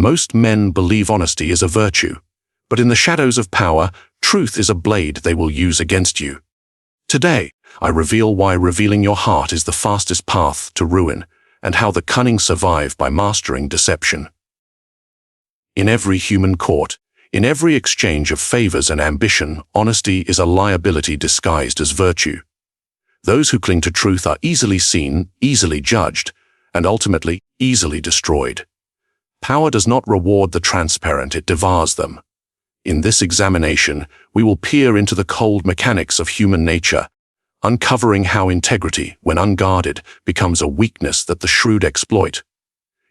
Most men believe honesty is a virtue, but in the shadows of power, truth is a blade they will use against you. Today, I reveal why revealing your heart is the fastest path to ruin, and how the cunning survive by mastering deception. In every human court, in every exchange of favors and ambition, honesty is a liability disguised as virtue. Those who cling to truth are easily seen, easily judged, and ultimately easily destroyed. Power does not reward the transparent, it devours them. In this examination, we will peer into the cold mechanics of human nature, uncovering how integrity, when unguarded, becomes a weakness that the shrewd exploit.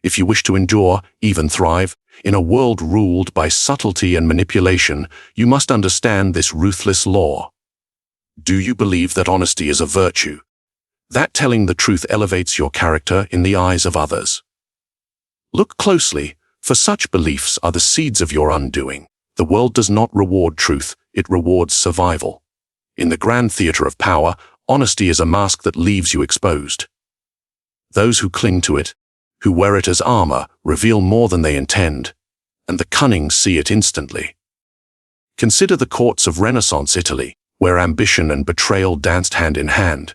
If you wish to endure, even thrive, in a world ruled by subtlety and manipulation, you must understand this ruthless law. Do you believe that honesty is a virtue? That telling the truth elevates your character in the eyes of others. Look closely, for such beliefs are the seeds of your undoing. The world does not reward truth, it rewards survival. In the grand theater of power, honesty is a mask that leaves you exposed. Those who cling to it, who wear it as armor, reveal more than they intend, and the cunning see it instantly. Consider the courts of Renaissance Italy, where ambition and betrayal danced hand in hand.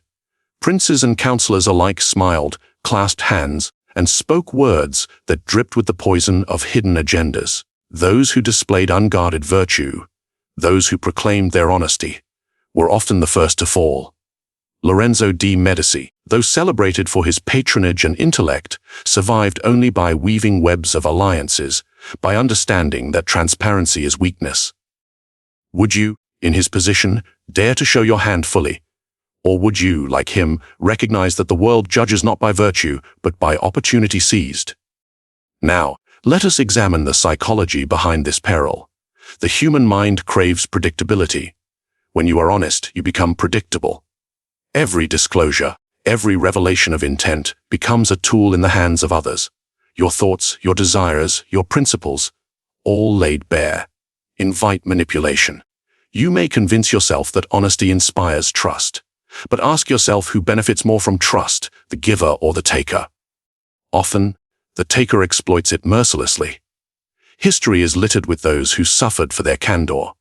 Princes and counselors alike smiled, clasped hands, and spoke words that dripped with the poison of hidden agendas. Those who displayed unguarded virtue, those who proclaimed their honesty, were often the first to fall. Lorenzo de' Medici, though celebrated for his patronage and intellect, survived only by weaving webs of alliances, by understanding that transparency is weakness. Would you, in his position, dare to show your hand fully? Or would you, like him, recognize that the world judges not by virtue, but by opportunity seized? Now, let us examine the psychology behind this peril. The human mind craves predictability. When you are honest, you become predictable. Every disclosure, every revelation of intent becomes a tool in the hands of others. Your thoughts, your desires, your principles, all laid bare, invite manipulation. You may convince yourself that honesty inspires trust, but ask yourself who benefits more from trust, the giver or the taker. Often, the taker exploits it mercilessly. History is littered with those who suffered for their candor.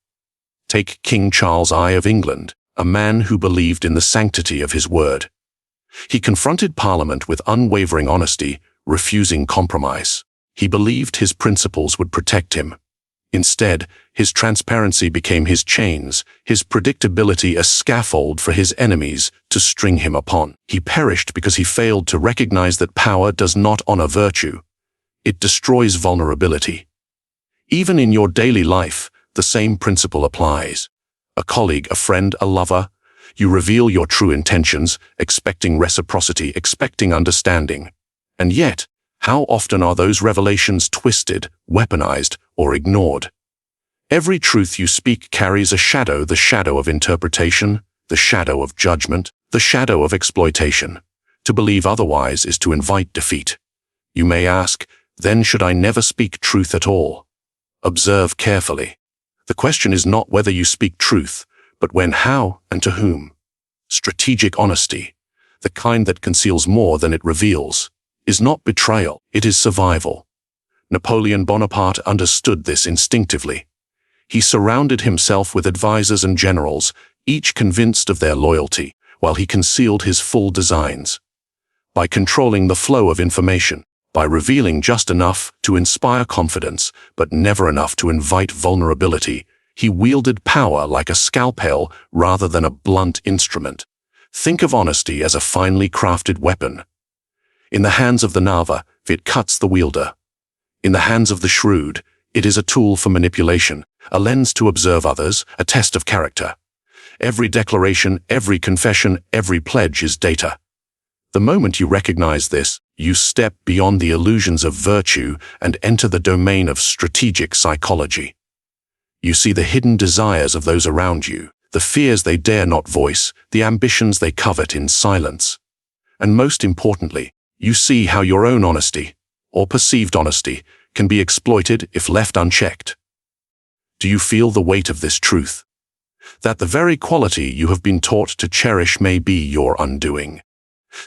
Take King Charles I of England, a man who believed in the sanctity of his word. He confronted Parliament with unwavering honesty, refusing compromise. He believed his principles would protect him. Instead, his transparency became his chains, his predictability a scaffold for his enemies to string him upon. He perished because he failed to recognize that power does not honor virtue. It destroys vulnerability. Even in your daily life, the same principle applies. A colleague, a friend, a lover, you reveal your true intentions, expecting reciprocity, expecting understanding. And yet, how often are those revelations twisted, weaponized, or ignored? Every truth you speak carries a shadow, the shadow of interpretation, the shadow of judgment, the shadow of exploitation. To believe otherwise is to invite defeat. You may ask, then should I never speak truth at all? Observe carefully. The question is not whether you speak truth, but when, how, and to whom. Strategic honesty, the kind that conceals more than it reveals, is not betrayal, it is survival. Napoleon Bonaparte understood this instinctively. He surrounded himself with advisors and generals, each convinced of their loyalty, while he concealed his full designs. By controlling the flow of information, by revealing just enough to inspire confidence, but never enough to invite vulnerability, he wielded power like a scalpel rather than a blunt instrument. Think of honesty as a finely crafted weapon. In the hands of the Nava, it cuts the wielder. In the hands of the shrewd, it is a tool for manipulation, a lens to observe others, a test of character. Every declaration, every confession, every pledge is data. The moment you recognize this, you step beyond the illusions of virtue and enter the domain of strategic psychology. You see the hidden desires of those around you, the fears they dare not voice, the ambitions they covet in silence. And most importantly, you see how your own honesty, or perceived honesty, can be exploited if left unchecked. Do you feel the weight of this truth? That the very quality you have been taught to cherish may be your undoing.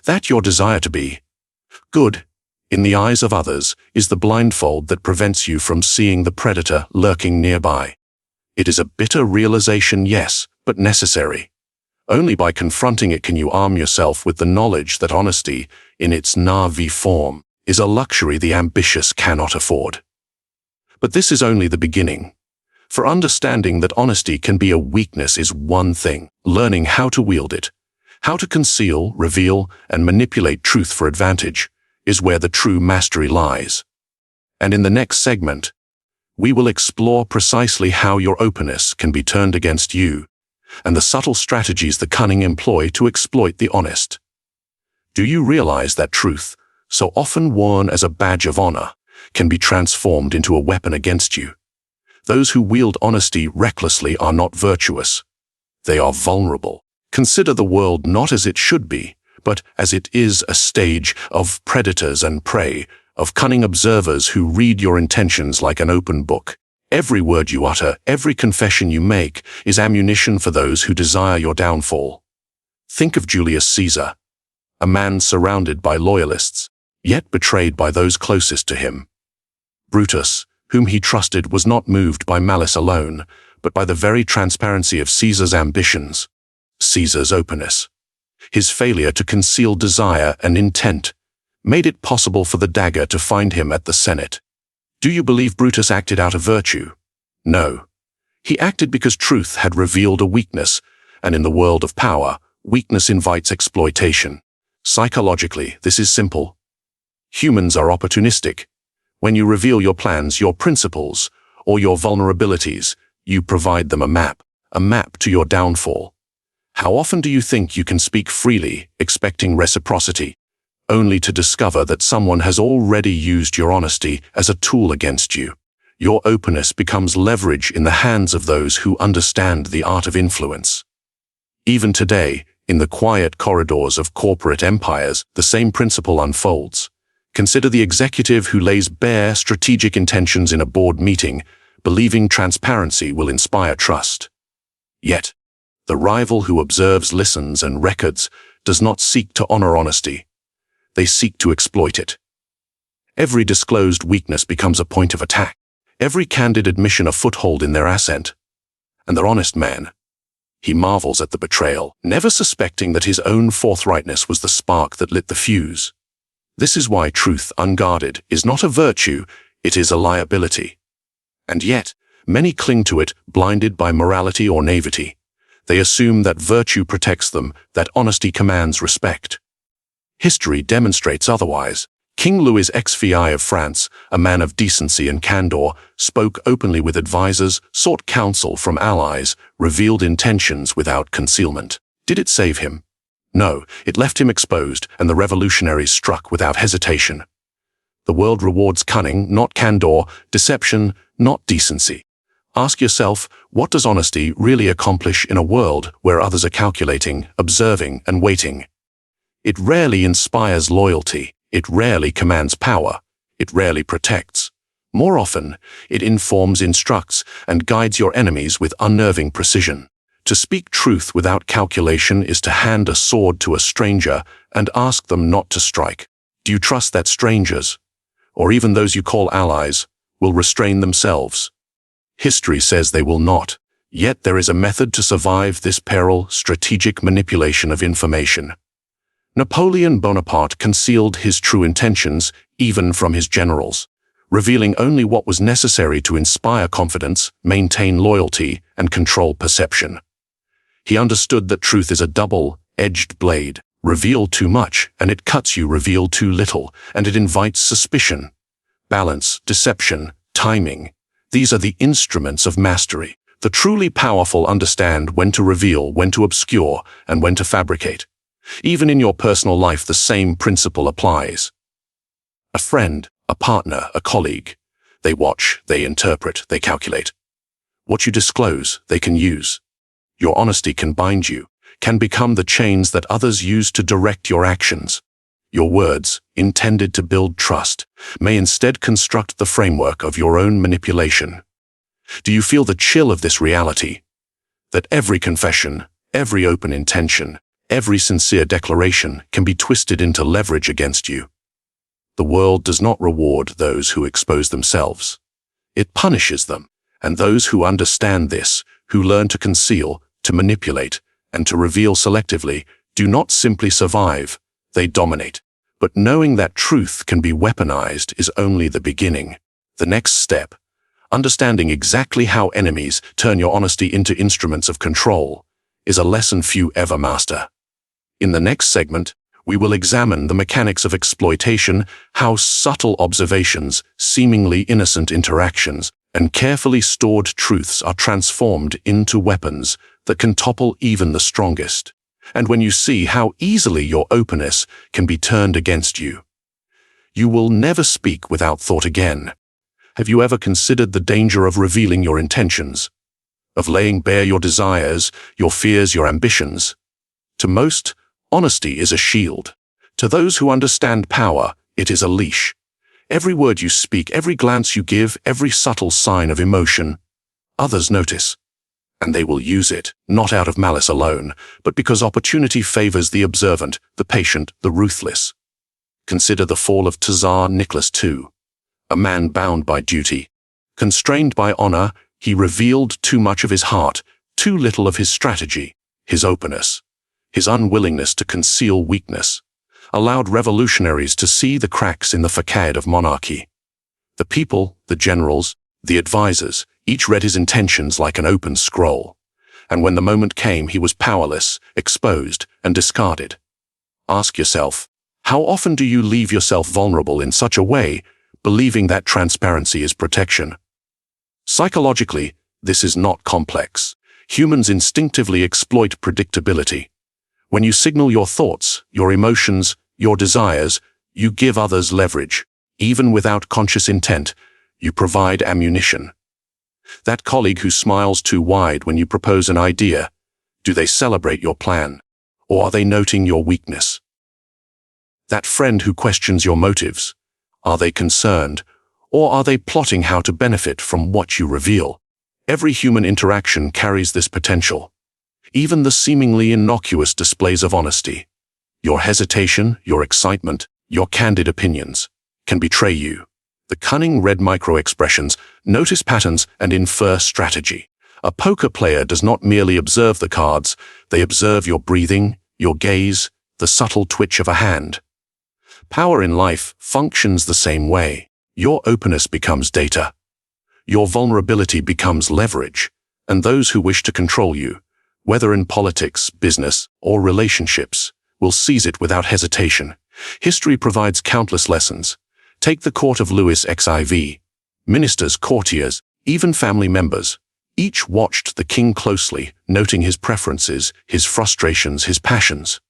That your desire to be good in the eyes of others, is the blindfold that prevents you from seeing the predator lurking nearby. It is a bitter realization, yes, but necessary. Only by confronting it can you arm yourself with the knowledge that honesty, in its Na'vi form, is a luxury the ambitious cannot afford. But this is only the beginning. For understanding that honesty can be a weakness is one thing. Learning how to wield it, how to conceal, reveal, and manipulate truth for advantage, is where the true mastery lies. And in the next segment, we will explore precisely how your openness can be turned against you, and the subtle strategies the cunning employ to exploit the honest. Do you realize that truth, so often worn as a badge of honor, can be transformed into a weapon against you? Those who wield honesty recklessly are not virtuous. They are vulnerable. Consider the world not as it should be, but as it is, a stage of predators and prey, of cunning observers who read your intentions like an open book. Every word you utter, every confession you make, is ammunition for those who desire your downfall. Think of Julius Caesar, a man surrounded by loyalists, yet betrayed by those closest to him. Brutus, whom he trusted, was not moved by malice alone, but by the very transparency of Caesar's ambitions. Caesar's openness, his failure to conceal desire and intent, made it possible for the dagger to find him at the Senate. Do you believe Brutus acted out of virtue? No. He acted because truth had revealed a weakness, and in the world of power, weakness invites exploitation. Psychologically, this is simple. Humans are opportunistic. When you reveal your plans, your principles, or your vulnerabilities, you provide them a map to your downfall. How often do you think you can speak freely, expecting reciprocity, only to discover that someone has already used your honesty as a tool against you? Your openness becomes leverage in the hands of those who understand the art of influence. Even today, in the quiet corridors of corporate empires, the same principle unfolds. Consider the executive who lays bare strategic intentions in a board meeting, believing transparency will inspire trust. Yet, the rival who observes, listens, and records does not seek to honor honesty. They seek to exploit it. Every disclosed weakness becomes a point of attack, every candid admission a foothold in their ascent. And the honest man, he marvels at the betrayal, never suspecting that his own forthrightness was the spark that lit the fuse. This is why truth unguarded is not a virtue, it is a liability. And yet, many cling to it, blinded by morality or naivety. They assume that virtue protects them, that honesty commands respect. History demonstrates otherwise. King Louis XVI of France, a man of decency and candor, spoke openly with advisors, sought counsel from allies, revealed intentions without concealment. Did it save him? No, it left him exposed, and the revolutionaries struck without hesitation. The world rewards cunning, not candor, deception, not decency. Ask yourself, what does honesty really accomplish in a world where others are calculating, observing, and waiting? It rarely inspires loyalty. It rarely commands power. It rarely protects. More often, it informs, instructs, and guides your enemies with unnerving precision. To speak truth without calculation is to hand a sword to a stranger and ask them not to strike. Do you trust that strangers, or even those you call allies, will restrain themselves? History says they will not. Yet there is a method to survive this peril: strategic manipulation of information. Napoleon Bonaparte concealed his true intentions even from his generals, revealing only what was necessary to inspire confidence, maintain loyalty, and control perception. He understood that truth is a double-edged blade. Reveal too much, and it cuts you. Reveal too little, and it invites suspicion. Balance, deception, timing. These are the instruments of mastery. The truly powerful understand when to reveal, when to obscure, and when to fabricate. Even in your personal life, the same principle applies. A friend, a partner, a colleague. They watch, they interpret, they calculate. What you disclose, they can use. Your honesty can bind you, can become the chains that others use to direct your actions. Your words, intended to build trust, may instead construct the framework of your own manipulation. Do you feel the chill of this reality? That every confession, every open intention, every sincere declaration can be twisted into leverage against you. The world does not reward those who expose themselves. It punishes them, and those who understand this, who learn to conceal, to manipulate, and to reveal selectively, do not simply survive, they dominate. But knowing that truth can be weaponized is only the beginning. The next step, understanding exactly how enemies turn your honesty into instruments of control, is a lesson few ever master. In the next segment, we will examine the mechanics of exploitation, how subtle observations, seemingly innocent interactions, and carefully stored truths are transformed into weapons that can topple even the strongest. And when you see how easily your openness can be turned against you, you will never speak without thought again. Have you ever considered the danger of revealing your intentions, of laying bare your desires, your fears, your ambitions? To most, honesty is a shield. To those who understand power, it is a leash. Every word you speak, every glance you give, every subtle sign of emotion, others notice. And they will use it, not out of malice alone, but because opportunity favors the observant, the patient, the ruthless. Consider the fall of Tsar Nicholas II. A man bound by duty, constrained by honor, he revealed too much of his heart, too little of his strategy, his openness. His unwillingness to conceal weakness allowed revolutionaries to see the cracks in the facade of monarchy. The people, the generals, the advisors, each read his intentions like an open scroll. And when the moment came, he was powerless, exposed, and discarded. Ask yourself, how often do you leave yourself vulnerable in such a way, believing that transparency is protection? Psychologically, this is not complex. Humans instinctively exploit predictability. When you signal your thoughts, your emotions, your desires, you give others leverage. Even without conscious intent, you provide ammunition. That colleague who smiles too wide when you propose an idea, do they celebrate your plan, or are they noting your weakness? That friend who questions your motives, are they concerned, or are they plotting how to benefit from what you reveal? Every human interaction carries this potential. Even the seemingly innocuous displays of honesty, your hesitation, your excitement, your candid opinions, can betray you. The cunning read micro-expressions, notice patterns, and infer strategy. A poker player does not merely observe the cards, they observe your breathing, your gaze, the subtle twitch of a hand. Power in life functions the same way. Your openness becomes data. Your vulnerability becomes leverage, and those who wish to control you, whether in politics, business, or relationships, will seize it without hesitation. History provides countless lessons. Take the court of Louis XIV. Ministers, courtiers, even family members, each watched the king closely, noting his preferences, his frustrations, his passions.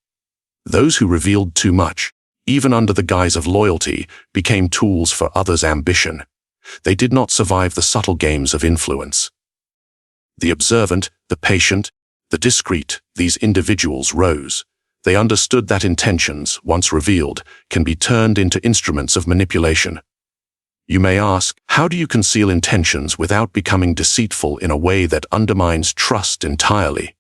Those who revealed too much, even under the guise of loyalty, became tools for others' ambition. They did not survive the subtle games of influence. The observant, the patient, the discreet, these individuals rose. They understood that intentions, once revealed, can be turned into instruments of manipulation. You may ask, how do you conceal intentions without becoming deceitful in a way that undermines trust entirely?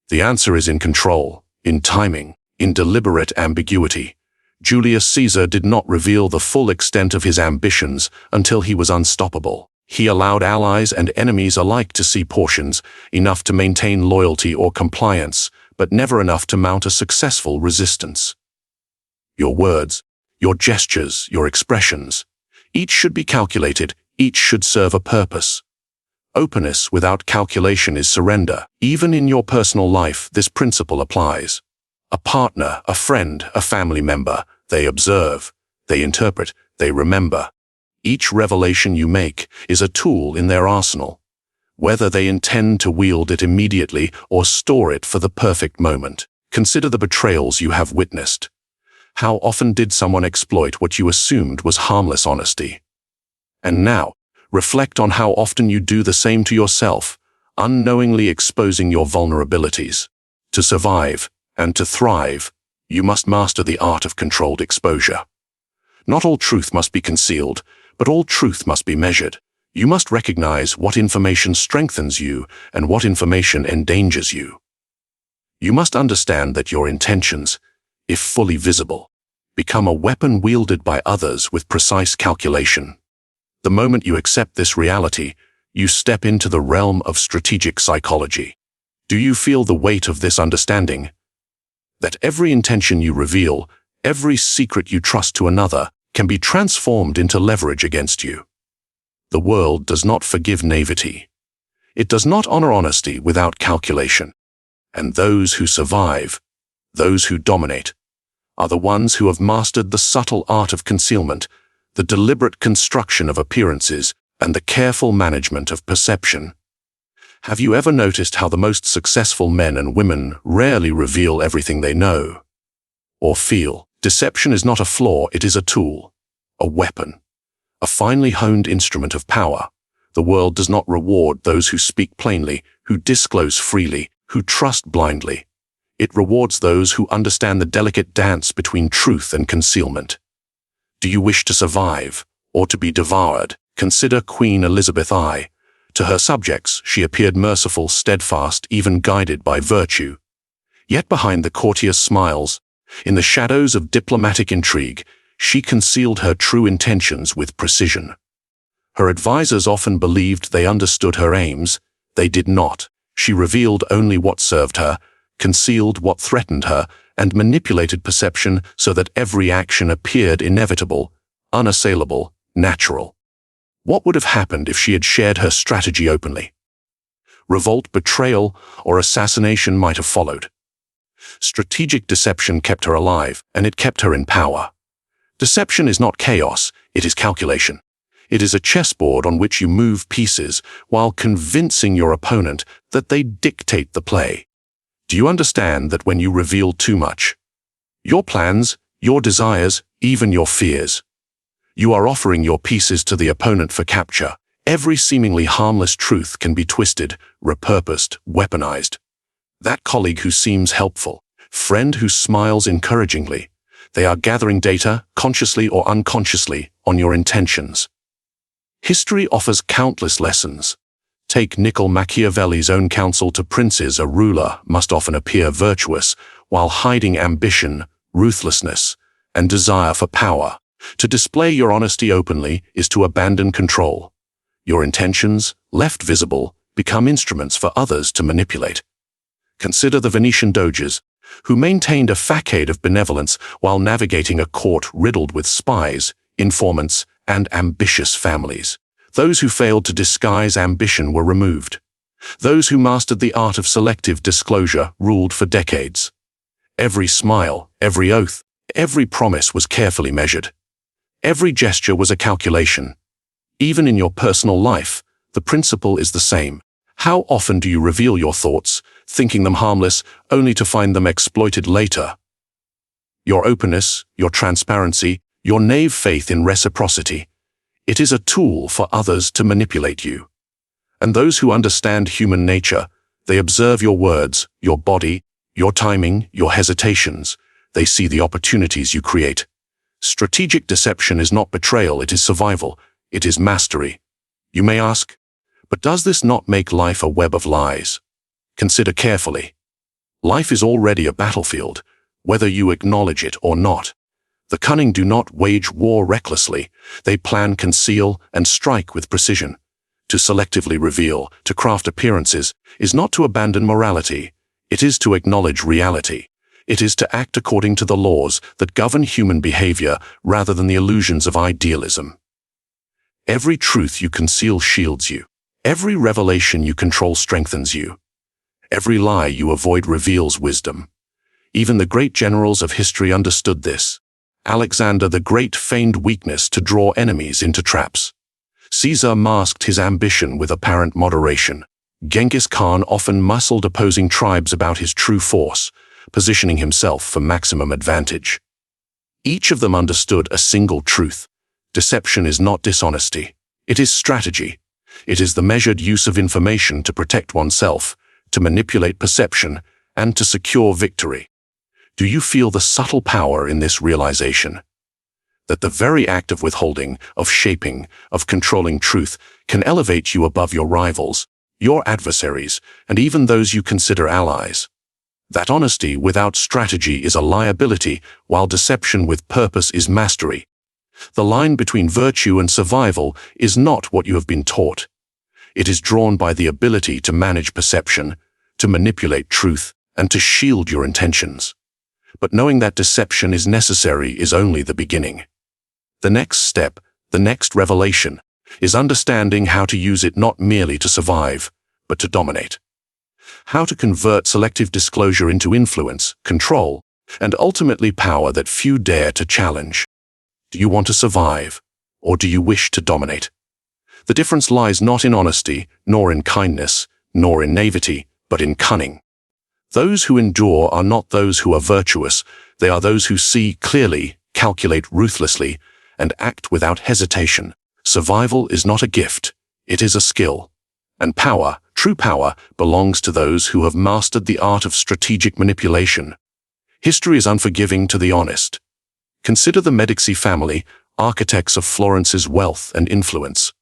The answer is in control, in timing, in deliberate ambiguity. Julius Caesar did not reveal the full extent of his ambitions until he was unstoppable. He allowed allies and enemies alike to see portions, enough to maintain loyalty or compliance, but never enough to mount a successful resistance. Your words, your gestures, your expressions, each should be calculated, each should serve a purpose. Openness without calculation is surrender. Even in your personal life, this principle applies. A partner, a friend, a family member, they observe, they interpret, they remember. Each revelation you make is a tool in their arsenal, whether they intend to wield it immediately or store it for the perfect moment. Consider the betrayals you have witnessed. How often did someone exploit what you assumed was harmless honesty? And now, reflect on how often you do the same to yourself, unknowingly exposing your vulnerabilities. To survive and to thrive, you must master the art of controlled exposure. Not all truth must be concealed, but all truth must be measured. You must recognize what information strengthens you and what information endangers you. You must understand that your intentions, if fully visible, become a weapon wielded by others with precise calculation. The moment you accept this reality, you step into the realm of strategic psychology. Do you feel the weight of this understanding? That every intention you reveal, every secret you trust to another, can be transformed into leverage against you. The world does not forgive naivety. It does not honor honesty without calculation. And those who survive, those who dominate, are the ones who have mastered the subtle art of concealment, the deliberate construction of appearances, and the careful management of perception. Have you ever noticed how the most successful men and women rarely reveal everything they know or feel? Deception is not a flaw, it is a tool, a weapon, a finely honed instrument of power. The world does not reward those who speak plainly, who disclose freely, who trust blindly. It rewards those who understand the delicate dance between truth and concealment. Do you wish to survive or to be devoured? Consider Queen Elizabeth I. To her subjects, she appeared merciful, steadfast, even guided by virtue. Yet behind the courtier's smiles, in the shadows of diplomatic intrigue, she concealed her true intentions with precision. Her advisors often believed they understood her aims. They did not. She revealed only what served her, concealed what threatened her, and manipulated perception so that every action appeared inevitable, unassailable, natural. What would have happened if she had shared her strategy openly? Revolt, betrayal, or assassination might have followed. Strategic deception kept her alive, and it kept her in power. Deception is not chaos, it is calculation. It is a chessboard on which you move pieces while convincing your opponent that they dictate the play. Do you understand that when you reveal too much, your plans, your desires, even your fears, you are offering your pieces to the opponent for capture? Every seemingly harmless truth can be twisted, repurposed, weaponized. That colleague who seems helpful, friend who smiles encouragingly, they are gathering data, consciously or unconsciously, on your intentions. History offers countless lessons. Take Machiavelli's own counsel to princes: a ruler must often appear virtuous while hiding ambition, ruthlessness, and desire for power. To display your honesty openly is to abandon control. Your intentions, left visible, become instruments for others to manipulate. Consider the Venetian doges, who maintained a facade of benevolence while navigating a court riddled with spies, informants, and ambitious families. Those who failed to disguise ambition were removed. Those who mastered the art of selective disclosure ruled for decades. Every smile, every oath, every promise was carefully measured. Every gesture was a calculation. Even in your personal life, the principle is the same. How often do you reveal your thoughts, thinking them harmless, only to find them exploited later? Your openness, your transparency, your naive faith in reciprocity, it is a tool for others to manipulate you. And those who understand human nature, they observe your words, your body, your timing, your hesitations. They see the opportunities you create. Strategic deception is not betrayal, it is survival, it is mastery. You may ask, but does this not make life a web of lies? Consider carefully. Life is already a battlefield, whether you acknowledge it or not. The cunning do not wage war recklessly. They plan, conceal, and strike with precision. To selectively reveal, to craft appearances, is not to abandon morality. It is to acknowledge reality. It is to act according to the laws that govern human behavior rather than the illusions of idealism. Every truth you conceal shields you. Every revelation you control strengthens you. Every lie you avoid reveals wisdom. Even the great generals of history understood this. Alexander the Great feigned weakness to draw enemies into traps. Caesar masked his ambition with apparent moderation. Genghis Khan often muscled opposing tribes about his true force, positioning himself for maximum advantage. Each of them understood a single truth. Deception is not dishonesty. It is strategy. It is the measured use of information to protect oneself, to manipulate perception, and to secure victory. Do you feel the subtle power in this realization? That the very act of withholding, of shaping, of controlling truth can elevate you above your rivals, your adversaries, and even those you consider allies. That honesty without strategy is a liability, while deception with purpose is mastery. The line between virtue and survival is not what you have been taught. It is drawn by the ability to manage perception, to manipulate truth, and to shield your intentions. But knowing that deception is necessary is only the beginning. The next step, the next revelation, is understanding how to use it not merely to survive, but to dominate. How to convert selective disclosure into influence, control, and ultimately power that few dare to challenge. Do you want to survive, or do you wish to dominate? The difference lies not in honesty, nor in kindness, nor in naivety, but in cunning. Those who endure are not those who are virtuous, they are those who see clearly, calculate ruthlessly, and act without hesitation. Survival is not a gift, it is a skill. And power, true power, belongs to those who have mastered the art of strategic manipulation. History is unforgiving to the honest. Consider the Medici family, architects of Florence's wealth and influence.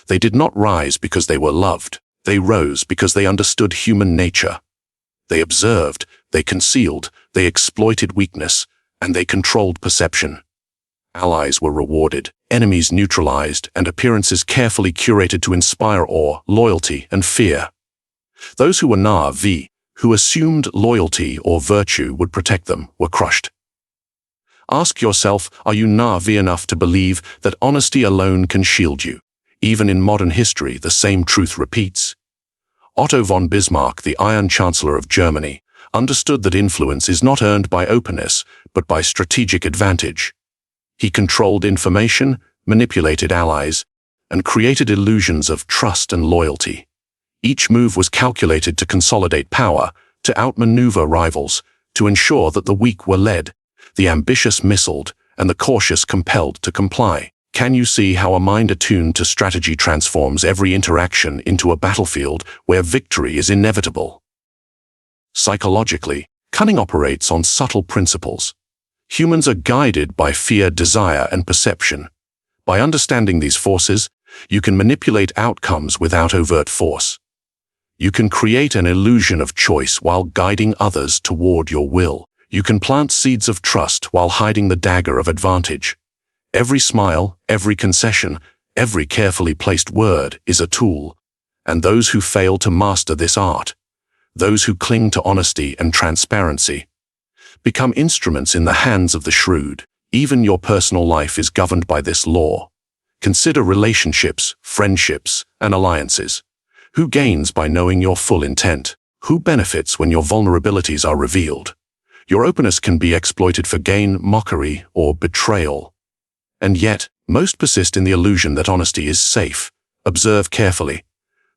They did not rise because they were loved, they rose because they understood human nature. They observed, they concealed, they exploited weakness, and they controlled perception. Allies were rewarded, enemies neutralized, and appearances carefully curated to inspire awe, loyalty, and fear. Those who were naive, who assumed loyalty or virtue would protect them, were crushed. Ask yourself, are you naive enough to believe that honesty alone can shield you? Even in modern history, the same truth repeats. Otto von Bismarck, the Iron Chancellor of Germany, understood that influence is not earned by openness, but by strategic advantage. He controlled information, manipulated allies, and created illusions of trust and loyalty. Each move was calculated to consolidate power, to outmaneuver rivals, to ensure that the weak were led, the ambitious missiled, and the cautious compelled to comply. Can you see how a mind attuned to strategy transforms every interaction into a battlefield where victory is inevitable? Psychologically, cunning operates on subtle principles. Humans are guided by fear, desire, and perception. By understanding these forces, you can manipulate outcomes without overt force. You can create an illusion of choice while guiding others toward your will. You can plant seeds of trust while hiding the dagger of advantage. Every smile, every concession, every carefully placed word is a tool, and those who fail to master this art, those who cling to honesty and transparency, become instruments in the hands of the shrewd. Even your personal life is governed by this law. Consider relationships, friendships, and alliances. Who gains by knowing your full intent? Who benefits when your vulnerabilities are revealed? Your openness can be exploited for gain, mockery, or betrayal. And yet, most persist in the illusion that honesty is safe. Observe carefully.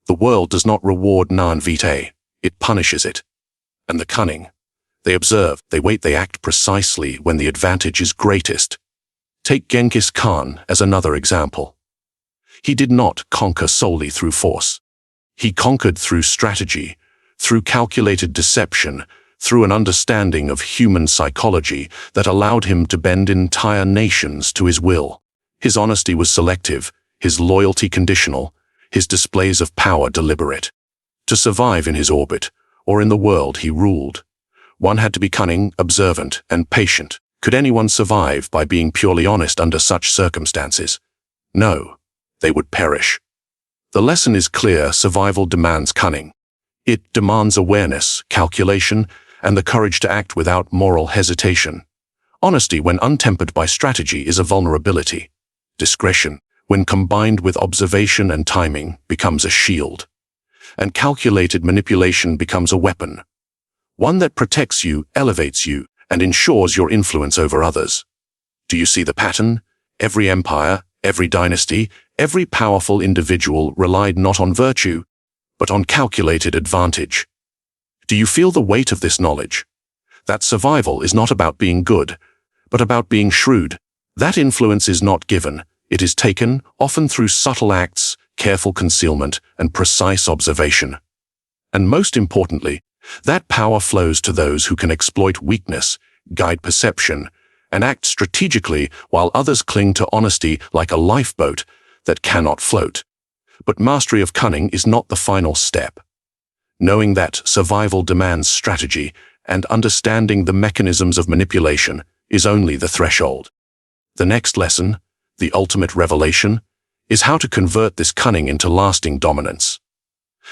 The world does not reward naivete, it punishes it. And the cunning. They observe, they wait, they act precisely when the advantage is greatest. Take Genghis Khan as another example. He did not conquer solely through force. He conquered through strategy, through calculated deception, through an understanding of human psychology that allowed him to bend entire nations to his will. His honesty was selective, his loyalty conditional, his displays of power deliberate. To survive in his orbit, or in the world he ruled, one had to be cunning, observant, and patient. Could anyone survive by being purely honest under such circumstances? No, they would perish. The lesson is clear: survival demands cunning. It demands awareness, calculation, and the courage to act without moral hesitation. Honesty, when untempered by strategy, is a vulnerability. Discretion, when combined with observation and timing, becomes a shield. And calculated manipulation becomes a weapon. One that protects you, elevates you, and ensures your influence over others. Do you see the pattern? Every empire, every dynasty, every powerful individual relied not on virtue, but on calculated advantage. Do you feel the weight of this knowledge? That survival is not about being good, but about being shrewd. That influence is not given, it is taken, often through subtle acts, careful concealment, and precise observation. And most importantly, that power flows to those who can exploit weakness, guide perception, and act strategically while others cling to honesty like a lifeboat that cannot float. But mastery of cunning is not the final step. Knowing that survival demands strategy and understanding the mechanisms of manipulation is only the threshold. The next lesson, the ultimate revelation, is how to convert this cunning into lasting dominance.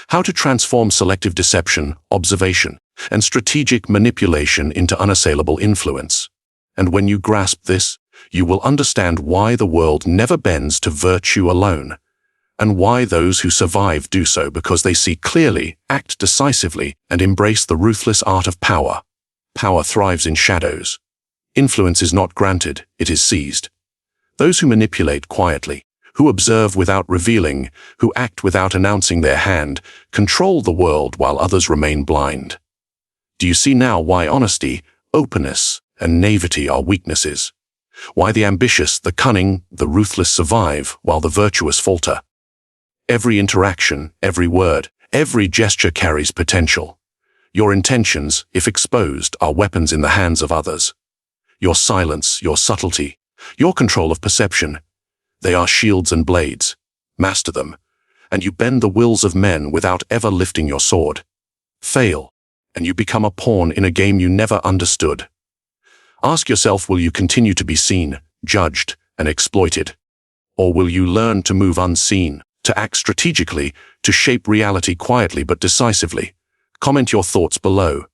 How to transform selective deception, observation, and strategic manipulation into unassailable influence. And when you grasp this, you will understand why the world never bends to virtue alone, and why those who survive do so because they see clearly, act decisively, and embrace the ruthless art of power. Power thrives in shadows. Influence is not granted, it is seized. Those who manipulate quietly, who observe without revealing, who act without announcing their hand, control the world while others remain blind. Do you see now why honesty, openness, and naivety are weaknesses? Why the ambitious, the cunning, the ruthless survive while the virtuous falter? Every interaction, every word, every gesture carries potential. Your intentions, if exposed, are weapons in the hands of others. Your silence, your subtlety, your control of perception, they are shields and blades. Master them, and you bend the wills of men without ever lifting your sword. Fail, and you become a pawn in a game you never understood. Ask yourself, will you continue to be seen, judged, and exploited? Or will you learn to move unseen, to act strategically, to shape reality quietly but decisively? Comment your thoughts below.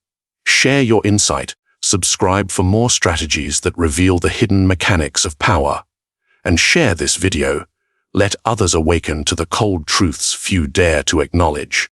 Share your insight. Subscribe for more strategies that reveal the hidden mechanics of power. And share this video. Let others awaken to the cold truths few dare to acknowledge.